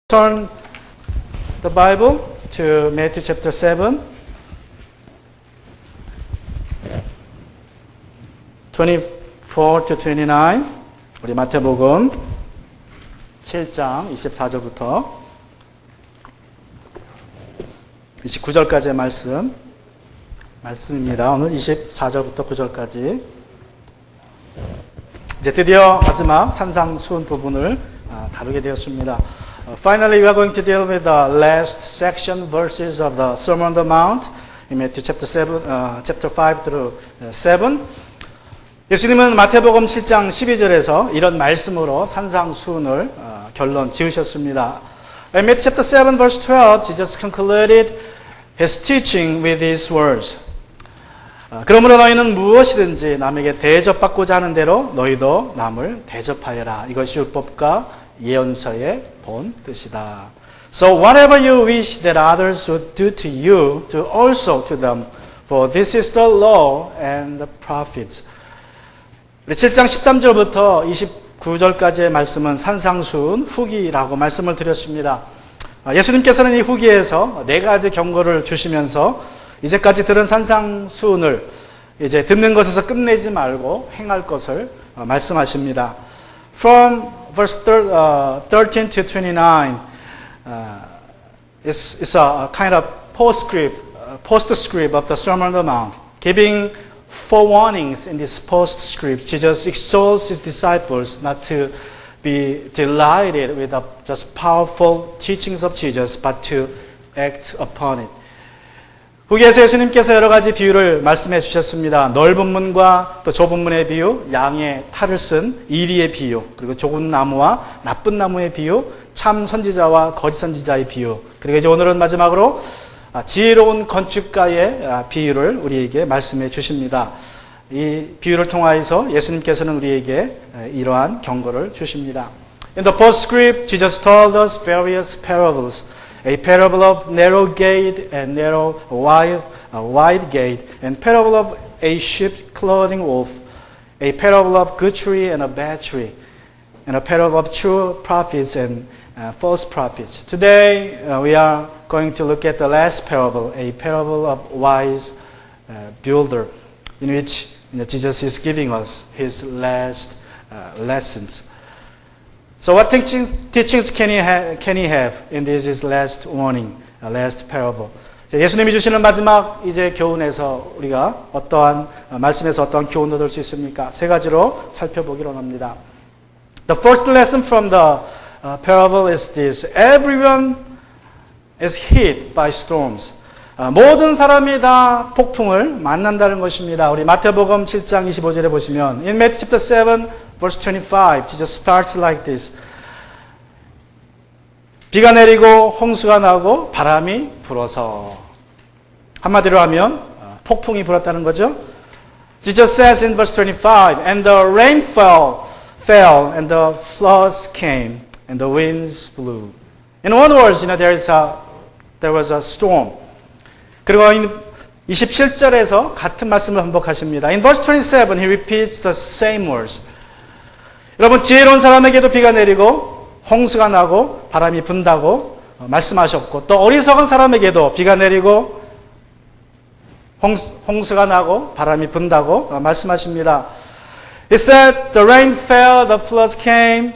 Turn the Bible to Matthew chapter 7, 24 to 29. 우리 마태복음 7장 24절부터 29절까지의 말씀입니다. 오늘 24절부터 9절까지. 이제 드디어 마지막 산상수훈 부분을 다루게 되었습니다. Finally, we are going to deal with the last section verses of the Sermon on the Mount in Matthew chapter 5 through 7. 예수님은 마태복음 7장 12절에서 이런 말씀으로 산상수훈을 결론 지으셨습니다. In Matthew chapter 7 verse 12, Jesus concluded his teaching with these words. 그러므로 너희는 무엇이든지 남에게 대접받고자 하는 대로 너희도 남을 대접하여라. 이것이 율법과 예언서의 본 뜻이다. So whatever you wish that others would do to you, do also to them. For this is the law and the prophets. 우리 7장 13절부터 29절까지의 말씀은 산상수훈 후기라고 말씀을 드렸습니다. 예수님께서는 이 후기에서 네 가지 경고를 주시면서 이제까지 들은 산상수훈을 이제 듣는 것에서 끝내지 말고 행할 것을 말씀하십니다. From verse 13 to 29, it's a kind of postscript of the Sermon on the Mount. Giving forewarnings in this postscript, Jesus exhorts his disciples not to be delighted with the just powerful teachings of Jesus, but to act upon it. 후기에서 예수님께서 여러 가지 비유를 말씀해 주셨습니다. 넓은 문과 또 좁은 문의 비유, 양의 탈을 쓴 이리의 비유, 그리고 좋은 나무와 나쁜 나무의 비유, 참 선지자와 거짓 선지자의 비유, 그리고 이제 오늘은 마지막으로 지혜로운 건축가의 비유를 우리에게 말씀해 주십니다. 이 비유를 통하여서 예수님께서는 우리에게 이러한 경고를 주십니다. In the postscript, Jesus told us various parables. A parable of narrow gate and wide gate, and parable of a sheep clothing wolf, a parable of good tree and a bad tree, and a parable of true prophets and false prophets. Today we are going to look at the last parable, a parable of wise builder, in which Jesus is giving us his last lessons. So what teachings can he have in this last warning, last parable? 예수님이 주시는 마지막 이제 교훈에서 우리가 어떠한 말씀에서 어떠한 교훈을 얻을 수 있습니까? 세 가지로 살펴보기로 합니다. The first lesson from the parable is this: Everyone is hit by storms. 모든 사람이 다 폭풍을 만난다는 것입니다. 우리 마태복음 7장 25절에 보시면 in Matthew chapter 7 verse 25, Jesus starts like this. 비가 내리고 홍수가 나고 바람이 불어서. 한마디로 하면 폭풍이 불었다는 거죠. Jesus says in verse 25, and the rain fell and the floods came and the winds blew. In one word, there was a storm. 그리고 27절에서 같은 말씀을 반복하십니다. In verse 27, he repeats the same words. 여러분, 지혜로운 사람에게도 비가 내리고 홍수가 나고 바람이 분다고 말씀하셨고, 또 어리석은 사람에게도 비가 내리고 홍수가 나고 바람이 분다고 말씀하십니다. He said, the rain fell, the floods came,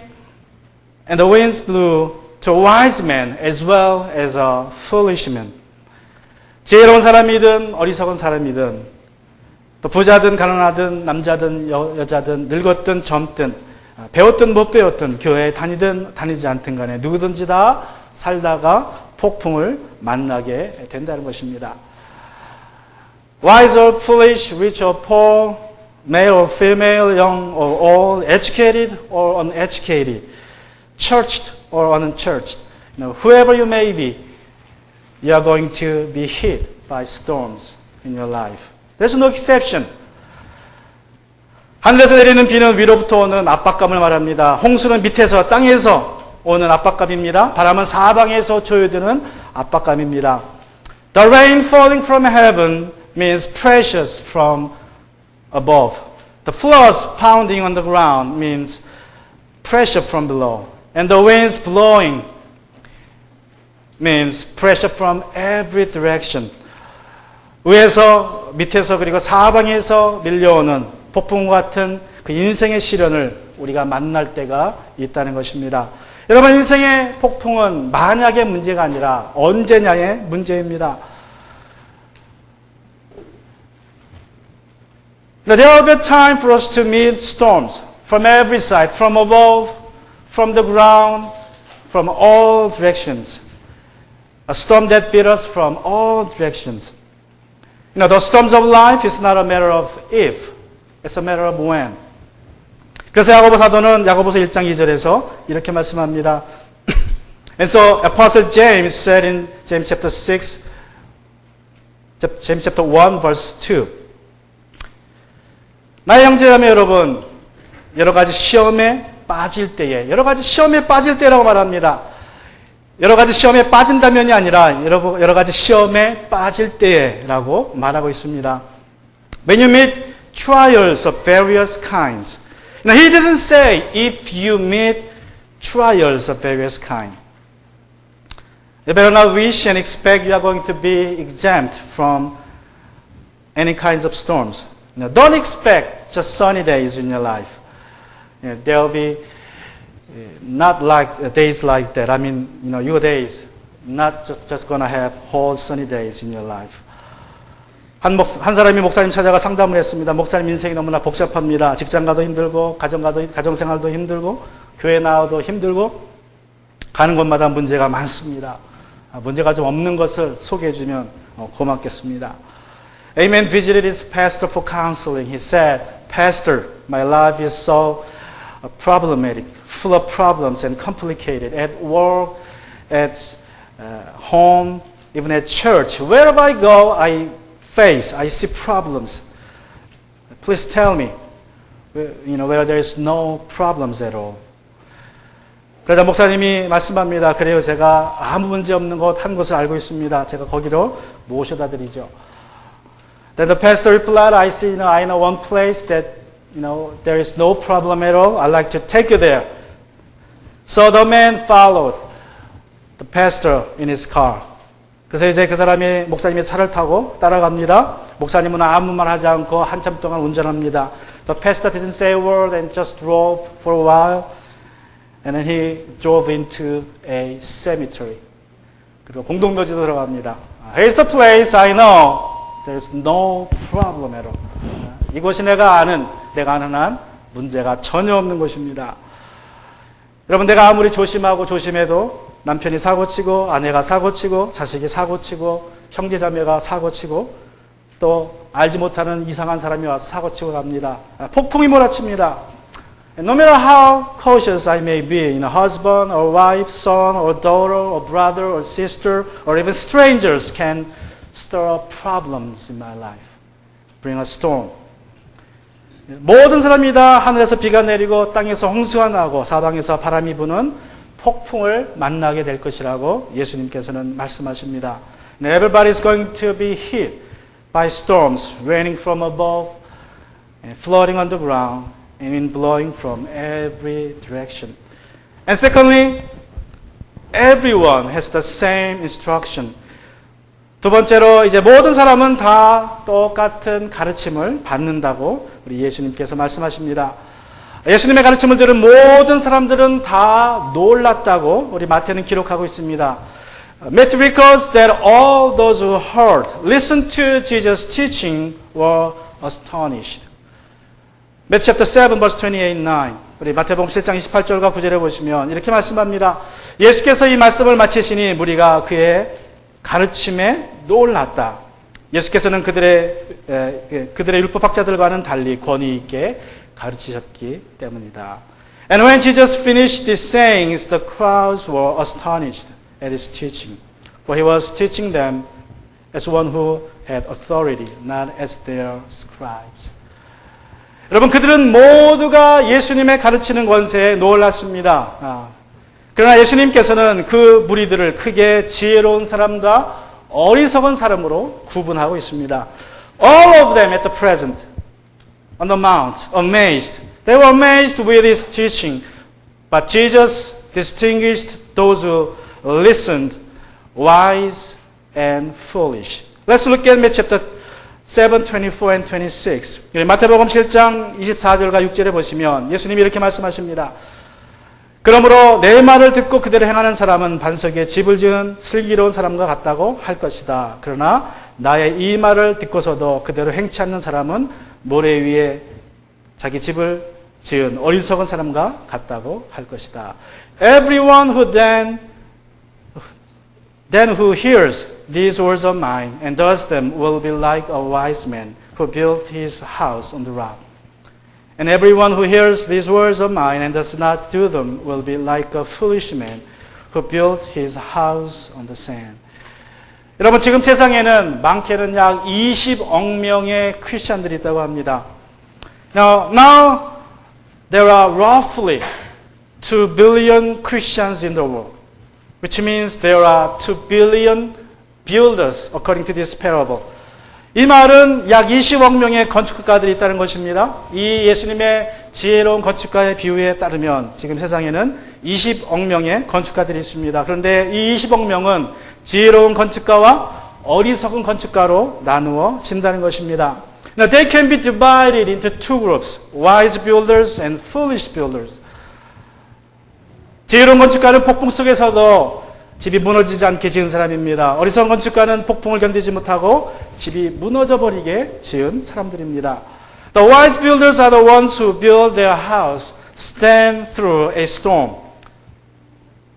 and the winds blew to a wise man as well as a foolish man. 지혜로운 사람이든 어리석은 사람이든 또 부자든 가난하든 남자든 여자든 늙었든 젊든 배웠든 못 배웠든 교회에 다니든 다니지 않든 간에 누구든지 다 살다가 폭풍을 만나게 된다는 것입니다. Wise or foolish, rich or poor, male or female, young or old, educated or uneducated, churched or unchurched, whoever you may be, you are going to be hit by storms in your life. There's no exception. 하늘에서 내리는 비는 위로부터 오는 압박감을 말합니다. 홍수는 밑에서 땅에서 오는 압박감입니다. 바람은 사방에서 조여드는 압박감입니다. The rain falling from heaven means pressures from above. The floods pounding on the ground means pressure from below. And the winds blowing means pressure from every direction. 위에서, 밑에서, 그리고 사방에서 밀려오는 폭풍과 같은 그 인생의 시련을 우리가 만날 때가 있다는 것입니다. 여러분, 인생의 폭풍은 만약의 문제가 아니라 언제냐의 문제입니다. There will be time for us to meet storms from every side, from above, from the ground, from all directions. A storm that beat us from all directions. You know, the storms of life is not a matter of if, it's a matter of when. 그래서 야고보 사도는 야고보서 1장 2절에서 이렇게 말씀합니다. And so Apostle James said in James chapter 6, James chapter 1 verse 2. 나의 형제자매 여러분, 여러 가지 시험에 빠질 때에, 여러 가지 시험에 빠질 때라고 말합니다. 여러 가지 시험에 빠진다면이 아니라 여러 가지 시험에 빠질 때라고 말하고 있습니다. When you meet trials of various kinds. Now, he didn't say if you meet trials of various kinds. You better not wish and expect you are going to be exempt from any kinds of storms. You know, don't expect just sunny days in your life. You know, there will be not like days like that. I mean, you know, your days not just going to have whole sunny days in your life. 한 사람이 목사님 찾아가 상담을 했습니다. 목사님 인생이 너무나 복잡합니다. 직장 가도 힘들고, 가정생활도 힘들고, 교회 나와도 힘들고, 가는 곳마다 문제가 많습니다. 문제가 좀 없는 것을 소개해주면 고맙겠습니다. Amen visited his pastor for counseling. He said, Pastor, my life is so problematic, full of problems and complicated. At work, at home, even at church. Wherever I go, I see problems. Please tell me, you know, where there is no problems at all. 그러자 목사님이 말씀합니다. 그래요, 제가 아무 문제 없는 곳 한 곳을 알고 있습니다. 제가 거기로 모셔다 드리죠. Then the pastor replied, I know one place that, you know, there is no problem at all. I'd like to take you there. So the man followed the pastor in his car. 그래서 이제 그 사람이 목사님의 차를 타고 따라갑니다. 목사님은 아무 말 하지 않고 한참 동안 운전합니다. The pastor didn't say a word and just drove for a while. And then he drove into a cemetery. 그리고 공동묘지로 들어갑니다. Here's the place I know. There's no problem at all. 이곳이 내가 아는 한 문제가 전혀 없는 곳입니다. 여러분, 내가 아무리 조심하고 조심해도 남편이 사고치고 아내가 사고치고 자식이 사고치고 형제자매가 사고치고 또 알지 못하는 이상한 사람이 와서 사고치고 갑니다. 폭풍이 몰아칩니다. And no matter how cautious I may be, you know, husband or wife, son or daughter or brother or sister or even strangers can stir up problems in my life, bring a storm. 모든 사람이 다 하늘에서 비가 내리고 땅에서 홍수가 나고 사방에서 바람이 부는 폭풍을 만나게 될 것이라고 예수님께서는 말씀하십니다. And everybody is going to be hit by storms, raining from above, and flooding on the ground, and wind blowing from every direction. And secondly, everyone has the same instruction. 두 번째로 이제 모든 사람은 다 똑같은 가르침을 받는다고 우리 예수님께서 말씀하십니다. 예수님의 가르침을 들은 모든 사람들은 다 놀랐다고 우리 마태는 기록하고 있습니다. Matthew records that all those who heard, listened to Jesus' teaching were astonished. Matthew chapter 7 verse 28-9. 우리 마태복음 7장 28절과 9절에 보시면 이렇게 말씀합니다. 예수께서 이 말씀을 마치시니 무리가 그의 가르침에 놀랐다. 예수께서는 그들의 율법학자들과는 달리 권위 있게 가르치셨기 때문이다. And when Jesus finished these sayings, the crowds were astonished at his teaching, for he was teaching them as one who had authority, not as their scribes. 여러분, 그들은 모두가 예수님의 가르치는 권세에 놀랐습니다. 그러나 예수님께서는 그 무리들을 크게 지혜로운 사람과 어리석은 사람으로 구분하고 있습니다. All of them at the present on the mount, amazed. They were amazed with his teaching. But Jesus distinguished those who listened wise and foolish. Let's look at Matthew chapter 7, 24 and 26. 마태복음 7장 24절과 6절에 보시면 예수님이 이렇게 말씀하십니다. 그러므로 내 말을 듣고 그대로 행하는 사람은 반석 위에 집을 지은 슬기로운 사람과 같다고 할 것이다. 그러나 나의 이 말을 듣고서도 그대로 행치 않는 사람은 모래 위에 자기 집을 지은 어리석은 사람과 같다고 할 것이다. Everyone who then who hears these words of mine and does them will be like a wise man who built his house on the rock. And everyone who hears these words of mine and does not do them will be like a foolish man who built his house on the sand. 여러분, 지금 세상에는 많게는 약 20억 명의 크리스천들이 있다고 합니다. Now there are roughly 2 billion Christians in the world, which means there are 2 billion builders according to this parable. 이 말은 약 20억 명의 건축가들이 있다는 것입니다. 이 예수님의 지혜로운 건축가의 비유에 따르면 지금 세상에는 20억 명의 건축가들이 있습니다. 그런데 이 20억 명은 지혜로운 건축가와 어리석은 건축가로 나누어진다는 것입니다. Now they can be divided into two groups, wise builders and foolish builders. 지혜로운 건축가는 폭풍 속에서도 집이 무너지지 않게 지은 사람입니다. 어리석은 건축가는 폭풍을 견디지 못하고 집이 무너져 버리게 지은 사람들입니다. The wise builders are the ones who build their house stand through a storm.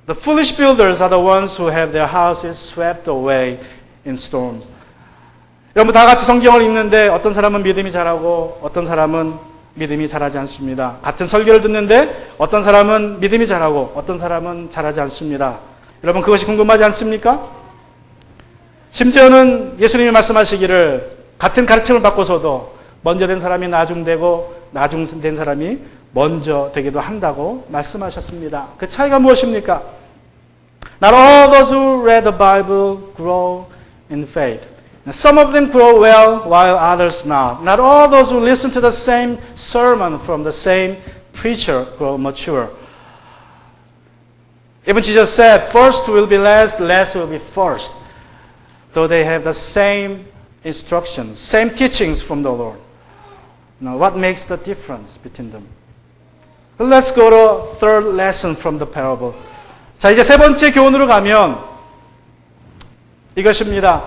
The foolish builders are the ones who have their houses swept away in storms. 여러분, 다 같이 성경을 읽는데 어떤 사람은 믿음이 잘하고 어떤 사람은 믿음이 잘하지 않습니다. 같은 설교를 듣는데 어떤 사람은 믿음이 잘하고 어떤 사람은 잘하지 않습니다. 여러분, 그것이 궁금하지 않습니까? 심지어는 예수님이 말씀하시기를 같은 가르침을 받고서도 먼저 된 사람이 나중되고 나중된 사람이 먼저 되기도 한다고 말씀하셨습니다. 그 차이가 무엇입니까? Not all those who read the Bible grow in faith. Some of them grow well while others not. Not all those who listen to the same sermon from the same preacher grow mature. Even Jesus said, first will be last, last will be first. Though they have the same instructions, same teachings from the Lord. Now, what makes the difference between them? Let's go to third lesson from the parable. 자, 이제 세 번째 교훈으로 가면 이것입니다.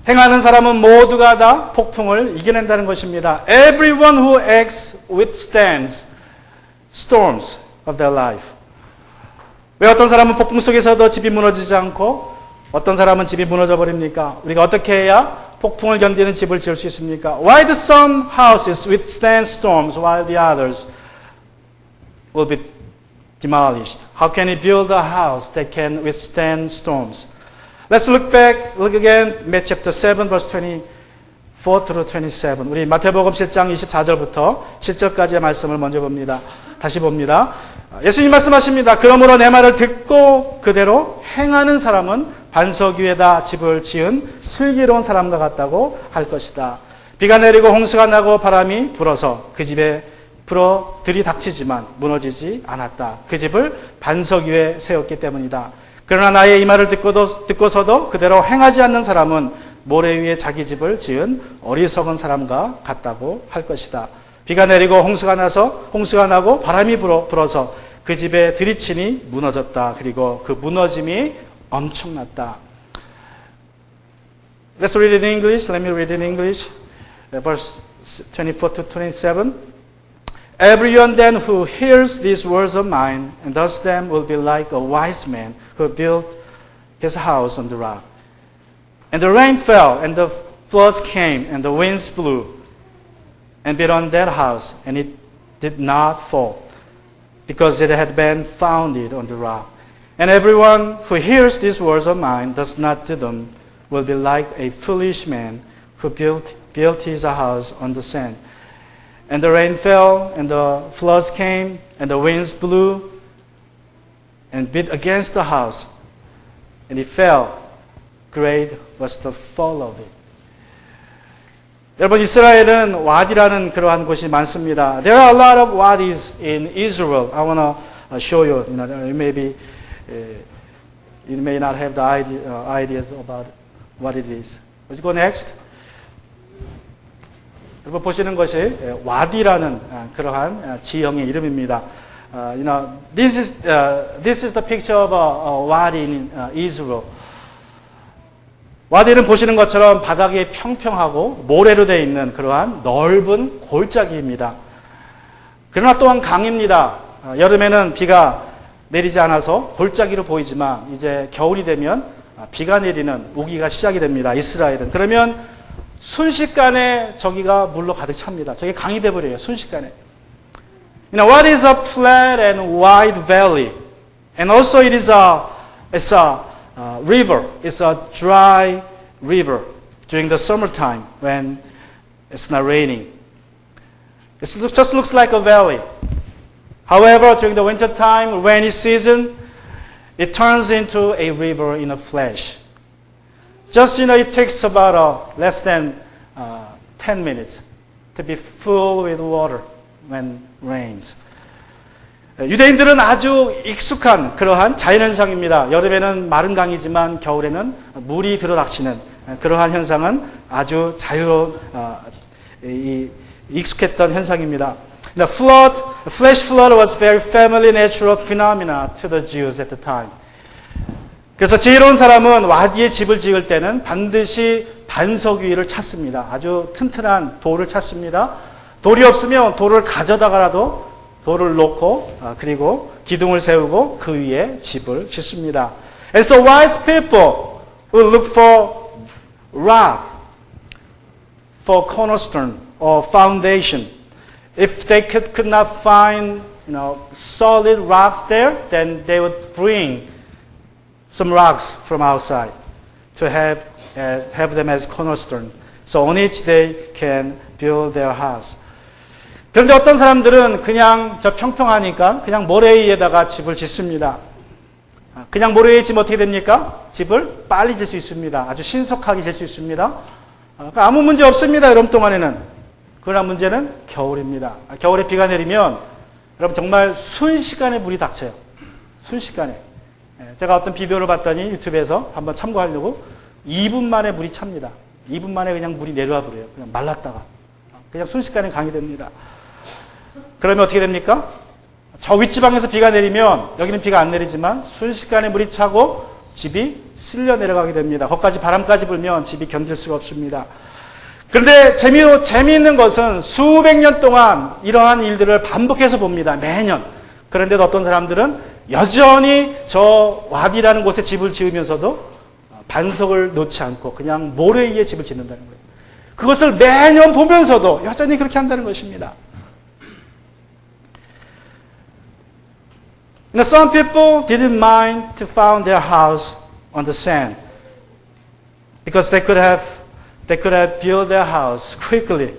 행하는 사람은 모두가 다 폭풍을 이겨낸다는 것입니다. Everyone who acts withstands storms of their life. 왜 어떤 사람은 폭풍 속에서도 집이 무너지지 않고 어떤 사람은 집이 무너져 버립니까? 우리가 어떻게 해야 폭풍을 견디는 집을 지을 수 있습니까? Why do some houses withstand storms while the others will be demolished? How can he build a house that can withstand storms? Let's look again, Matthew chapter 7, verse 24 through 27. 우리 마태복음 7장 24절부터 7절까지의 말씀을 먼저 봅니다. 다시 봅니다. 예수님 말씀하십니다. 그러므로 내 말을 듣고 그대로 행하는 사람은 반석 위에다 집을 지은 슬기로운 사람과 같다고 할 것이다. 비가 내리고 홍수가 나고 바람이 불어서 그 집에 불어 들이닥치지만 무너지지 않았다. 그 집을 반석 위에 세웠기 때문이다. 그러나 나의 이 말을 듣고서도 그대로 행하지 않는 사람은 모래 위에 자기 집을 지은 어리석은 사람과 같다고 할 것이다. 비가 내리고 홍수가 나고 바람이 불어서 그 집에 들이치니 무너졌다. 그리고 그 무너짐이 엄청났다. Let's read it in English. Let me read it in English. Verse 24 to 27. Everyone then who hears these words of mine and does them will be like a wise man who built his house on the rock. And the rain fell, and the floods came, and the winds blew, and beat on that house, and it did not fall, because it had been founded on the rock. And everyone who hears these words of mine does not do them will be like a foolish man who built his house on the sand. And the rain fell, and the floods came, and the winds blew, and beat against the house, and it fell. Great was the fall of it. 여러분, 이스라엘은 와디라는 그러한 곳이 많습니다. There are a lot of wadis in Israel. I want to show you. You maybe you may not have the ideas about what it is. Let's go next. 여러분 보시는 것이 와디라는 그러한 지형의 이름입니다. This is the picture of a wadi in Israel. 와디는 보시는 것처럼 바닥이 평평하고 모래로 되어 있는 그러한 넓은 골짜기입니다. 그러나 또한 강입니다. 여름에는 비가 내리지 않아서 골짜기로 보이지만 이제 겨울이 되면 비가 내리는 우기가 시작이 됩니다. 이스라엘은. 그러면 순식간에 저기가 물로 가득 찹니다. 저게 강이 돼버려요. 순식간에. What is a flat and wide valley? And also it's a river. It's a dry river during the summertime when it's not raining. It just looks like a valley. However, during the winter time, rainy season, it turns into a river in a flash. Just, it takes about less than 10 minutes to be full with water when rains. 유대인들은 아주 익숙한 그러한 자연현상입니다. 여름에는 마른 강이지만 겨울에는 물이 들어닥치는 그러한 현상은 아주 자유로운 익숙했던 현상입니다. The flash flood was very familiar natural phenomena to the Jews at the time. 그래서 지혜로운 사람은 와디에 집을 지을 때는 반드시 반석 위를 찾습니다. 아주 튼튼한 돌을 찾습니다. 돌이 없으면 돌을 가져다가라도 돌을 놓고 그리고 기둥을 세우고 그 위에 집을 짓습니다. And so wise people will look for rock, for cornerstone or foundation. If they could not find, solid rocks there, then they would bring some rocks from outside to have them as cornerstone. So on which they can build their house. 그런데 어떤 사람들은 그냥 저 평평하니까 그냥 모래 위에다가 집을 짓습니다. 그냥 모래 위에 지면 어떻게 됩니까? 집을 빨리 질 수 있습니다. 아주 신속하게 질 수 있습니다. 아무 문제 없습니다. 여름 동안에는. 그러나 문제는 겨울입니다. 겨울에 비가 내리면 여러분 정말 순식간에 물이 닥쳐요. 순식간에. 제가 어떤 비디오를 봤더니 유튜브에서 한번 참고하려고 2분 만에 물이 찹니다. 2분 만에 그냥 물이 내려와 버려요. 그냥 말랐다가. 그냥 순식간에 강이 됩니다. 그러면 어떻게 됩니까? 저 윗지방에서 비가 내리면 여기는 비가 안 내리지만 순식간에 물이 차고 집이 쓸려 내려가게 됩니다. 거기까지 바람까지 불면 집이 견딜 수가 없습니다. 그런데 재미있는 것은 수백 년 동안 이러한 일들을 반복해서 봅니다. 매년. 그런데도 어떤 사람들은 여전히 저 와디라는 곳에 집을 지으면서도 반석을 놓지 않고 그냥 모래 위에 집을 짓는다는 거예요. 그것을 매년 보면서도 여전히 그렇게 한다는 것입니다. Some people didn't mind to found their house on the sand because they could have built their house quickly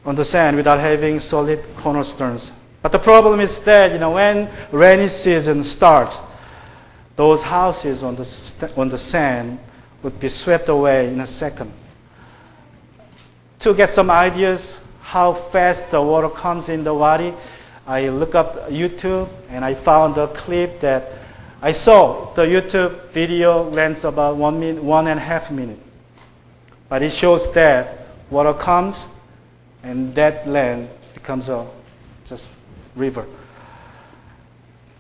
on the sand without having solid cornerstones. But the problem is that, when rainy season starts, those houses on the sand would be swept away in a second. To get some ideas how fast the water comes in the wadi, I looked up YouTube and I found a clip that I saw. The YouTube video length about 1.5 minutes. But it shows that water comes and that land becomes just river.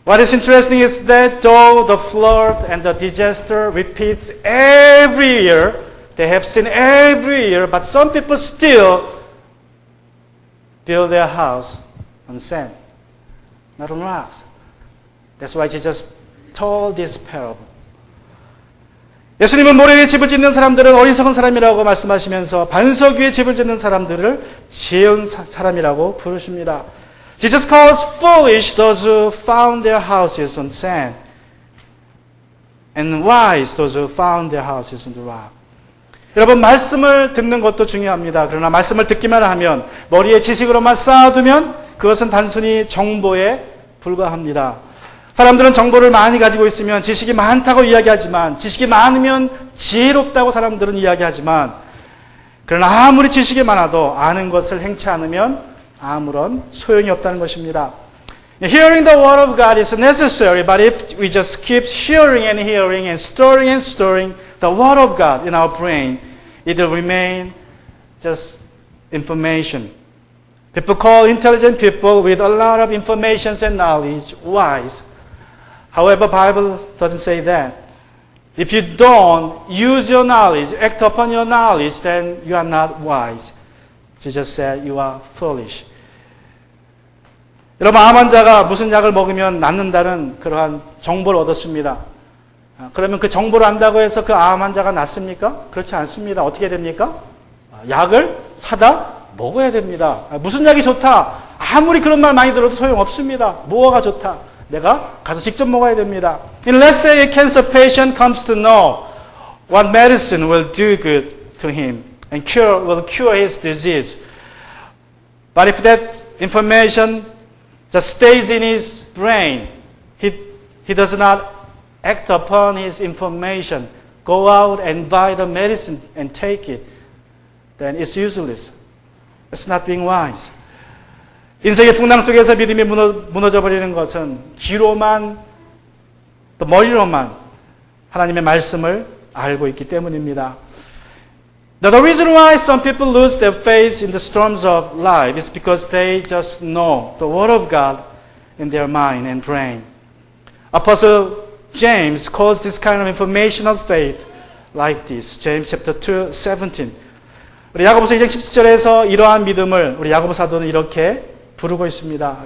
What is interesting is that though the flood and the disaster repeats every year, they have seen every year, but some people still build their house on sand, not on rocks. That's why Jesus told this parable. 예수님은 모래 위에 집을 짓는 사람들은 어리석은 사람이라고 말씀하시면서 반석 위에 집을 짓는 사람들을 지혜로운 사람이라고 부르십니다. Jesus calls foolish those who found their houses on sand, and wise those who found their houses on the rock. 여러분, 말씀을 듣는 것도 중요합니다. 그러나 말씀을 듣기만 하면, 머리에 지식으로만 쌓아두면 그것은 단순히 정보에 불과합니다. 사람들은 정보를 많이 가지고 있으면 지식이 많다고 이야기하지만, 지식이 많으면 지혜롭다고 사람들은 이야기하지만, 그러나 아무리 지식이 많아도 아는 것을 행치 않으면 아무런 소용이 없다는 것입니다. Hearing the word of God is necessary, but if we just keep hearing and storing the word of God in our brain, it will remain just information. People call intelligent people with a lot of information and knowledge wise. However, Bible doesn't say that. If you don't use your knowledge, act upon your knowledge, then you are not wise. Jesus said you are foolish. 여러분, 암 환자가 무슨 약을 먹으면 낫는다는 그러한 정보를 얻었습니다. 그러면 그 정보를 안다고 해서 그 암 환자가 낫습니까? 그렇지 않습니다. 어떻게 됩니까? 약을 사다 먹어야 됩니다. 무슨 약이 좋다? 아무리 그런 말 많이 들어도 소용없습니다. 뭐가 좋다? 내가 가서 직접 먹어야 됩니다. And let's say a cancer patient comes to know what medicine will do good to him and will cure his disease. But if that information just stays in his brain, he does not act upon his information, go out and buy the medicine and take it, then it's useless. It's not being wise. 인생의 풍랑 속에서 믿음이 무너져 버리는 것은 귀로만 또 머리로만 하나님의 말씀을 알고 있기 때문입니다. Now, the reason why some people lose their faith in the storms of life is because they just know the Word of God in their mind and brain. Apostle James calls this kind of informational faith like this. James chapter 2, 17. 우리 야고보서 2장 17절에서 이러한 믿음을 우리 야고보 사도는 이렇게 부르고 있습니다.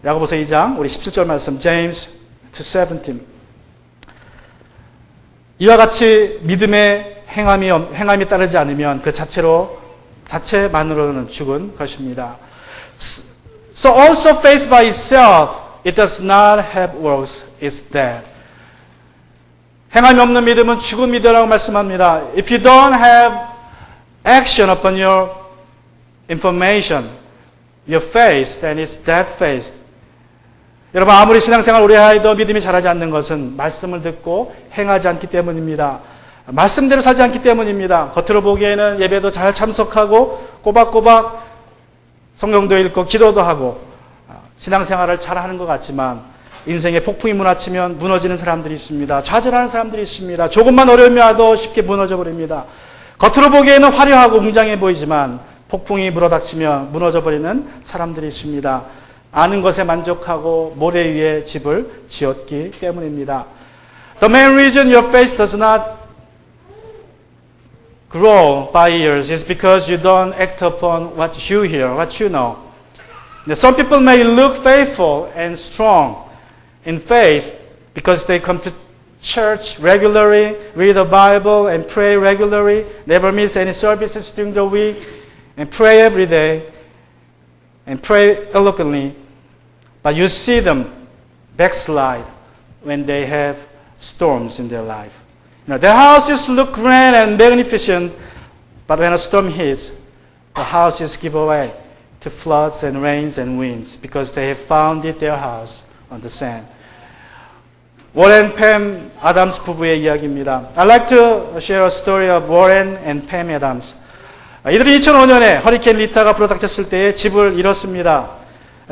야고보서 2장 우리 17절 말씀 James 2:17 이와 같이 믿음의 행함이 따르지 않으면 그 자체만으로는 죽은 것입니다. So also faith by itself, it does not have works, it's dead. 행함이 없는 믿음은 죽은 믿음이라고 말씀합니다. If you don't have action upon your information, your faith, then it's dead faith. 여러분, 아무리 신앙생활 오래 해도 믿음이 자라지 않는 것은 말씀을 듣고 행하지 않기 때문입니다. 말씀대로 살지 않기 때문입니다. 겉으로 보기에는 예배도 잘 참석하고 꼬박꼬박 성경도 읽고 기도도 하고 신앙생활을 잘 하는 것 같지만 인생에 폭풍이 무너지면 무너지는 사람들이 있습니다. 좌절하는 사람들이 있습니다. 조금만 어려움이 와도 쉽게 무너져 버립니다. 겉으로 보기에는 화려하고 웅장해 보이지만 폭풍이 불어닥치며 무너져 버리는 사람들이 있습니다. 아는 것에 만족하고 모래 위에 집을 지었기 때문입니다. The main reason your faith does not grow by years is because you don't act upon what you hear, what you know. Some people may look faithful and strong in faith because they come to church regularly, read the Bible and pray regularly, never miss any services during the week, and pray every day, and pray eloquently. But you see them backslide when they have storms in their life. Their houses look grand and magnificent, but when a storm hits, the houses give way to floods and rains and winds because they have founded their house on the sand. 워렌 팸 아담스 부부의 이야기입니다. I'd like to share a story of Warren and Pam Adams. 이들이 2005년에 허리케인 리타가 불어닥쳤을 때에 집을 잃었습니다.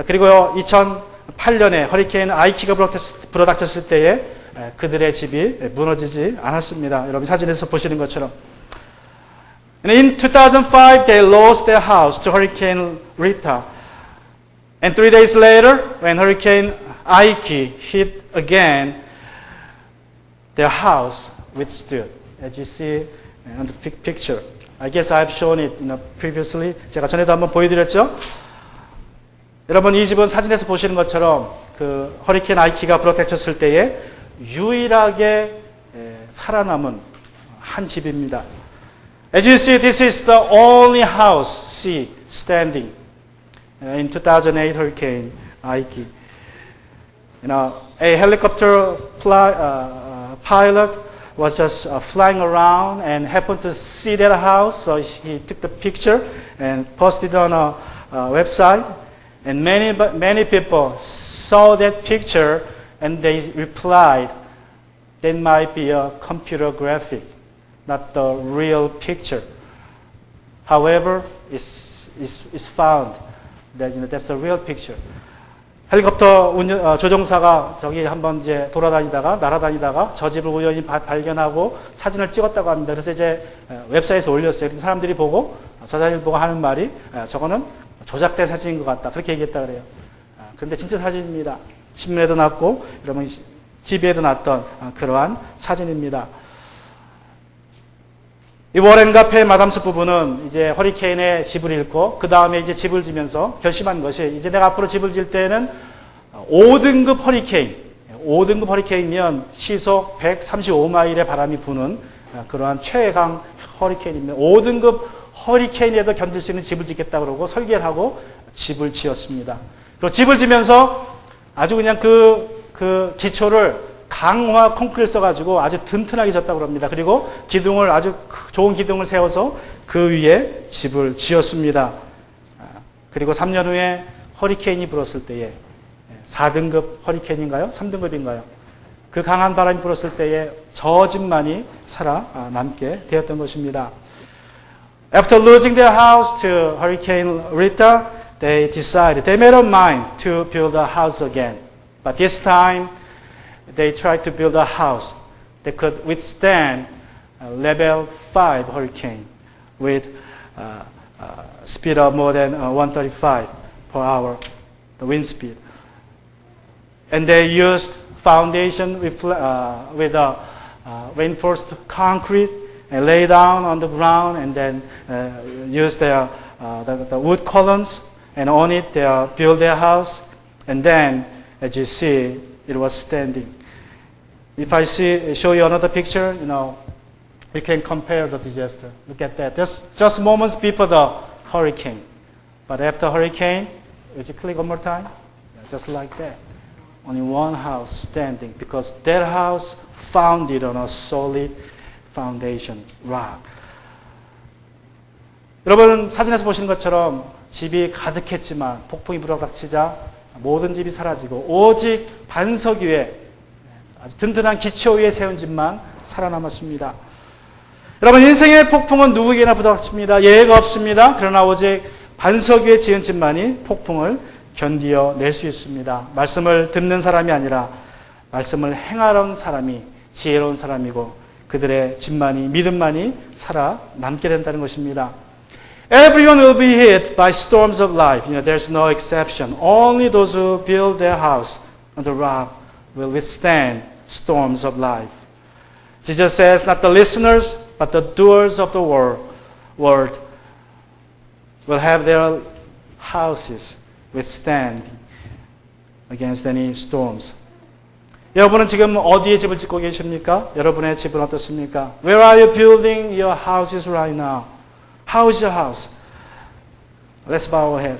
그리고 2008년에 허리케인 아이키가 불어닥쳤을 때에 그들의 집이 무너지지 않았습니다. 여러분 사진에서 보시는 것처럼. In 2005, they lost their house to Hurricane Rita. And 3 days later, when Hurricane Aiki hit again, their house withstood. As you see on the picture. I guess I've shown it previously. 제가 전에도 한번 보여드렸죠? 여러분 이 집은 사진에서 보시는 것처럼 그 허리케인 아이키가 불어닥쳤을 때에 유일하게 살아남은 한 집입니다. As you see, this is the only house standing in 2008 Hurricane Aiki. A helicopter pilot was just flying around and happened to see that house, so he took the picture and posted it on a website. And many people saw that picture and they replied, that might be a computer graphic, not the real picture. However, it's found that that's a real picture. 헬리콥터 조종사가 저기 한번 이제 날아다니다가 저 집을 우연히 발견하고 사진을 찍었다고 합니다. 그래서 이제 웹사이트에서 올렸어요. 그래서 사람들이 보고 저 사진을 보고 하는 말이 저거는 조작된 사진인 것 같다. 그렇게 얘기했다 그래요. 그런데 진짜 사진입니다. 신문에도 났고 여러분 TV에도 났던 그러한 사진입니다. 이 워렌 가페 마담스 부부는 이제 허리케인에 집을 잃고 그 다음에 이제 집을 지면서 결심한 것이 이제 내가 앞으로 집을 질 때는 5등급 허리케인, 5등급 허리케인이면 시속 135마일의 바람이 부는 그러한 최강 허리케인입니다. 5등급 허리케인에도 견딜 수 있는 집을 짓겠다 그러고 설계를 하고 집을 지었습니다. 그리고 집을 지면서 아주 그냥 그 기초를 강화 콘크리트를 써가지고 아주 튼튼하게 졌다고 합니다. 그리고 기둥을 아주 좋은 기둥을 세워서 그 위에 집을 지었습니다. 그리고 3년 후에 허리케인이 불었을 때에 4등급 허리케인인가요? 3등급인가요? 그 강한 바람이 불었을 때에 저 집만이 살아남게 되었던 것입니다. After losing their house to Hurricane Rita, they made up mind to build a house again. But this time, they tried to build a house that could withstand a level 5 hurricane with speed of more than 135 per hour, the wind speed. And they used foundation with reinforced concrete and lay down on the ground and then use the wood columns and on it they build their house. And then, as you see, it was standing. If I show you another picture, you can compare the disaster. Look at that. Just moments before the hurricane. But after hurricane, would you click one more time? Yeah, just like that. Only one house standing because that house founded on a solid foundation, rock. 여러분 사진에서 보시는 것처럼 집이 가득했지만 폭풍이 불어닥치자 모든 집이 사라지고 오직 반석 위에 아주 든든한 기초 위에 세운 집만 살아남았습니다. 여러분 인생의 폭풍은 누구에게나 부닥칩니다. 예외가 없습니다. 그러나 오직 반석 위에 지은 집만이 폭풍을 견디어낼 수 있습니다. 말씀을 듣는 사람이 아니라 말씀을 행하는 사람이 지혜로운 사람이고 그들의 집만이 믿음만이 살아남게 된다는 것입니다. Everyone will be hit by storms of life. There's no exception. Only those who build their house on the rock will withstand storms of life. Jesus says, not the listeners, but the doers of the word will have their houses withstand against any storms. 여러분은 지금 어디에 집을 짓고 계십니까? 여러분의 집은 어떻습니까? Where are you building your houses right now? How is your house? Let's bow our head.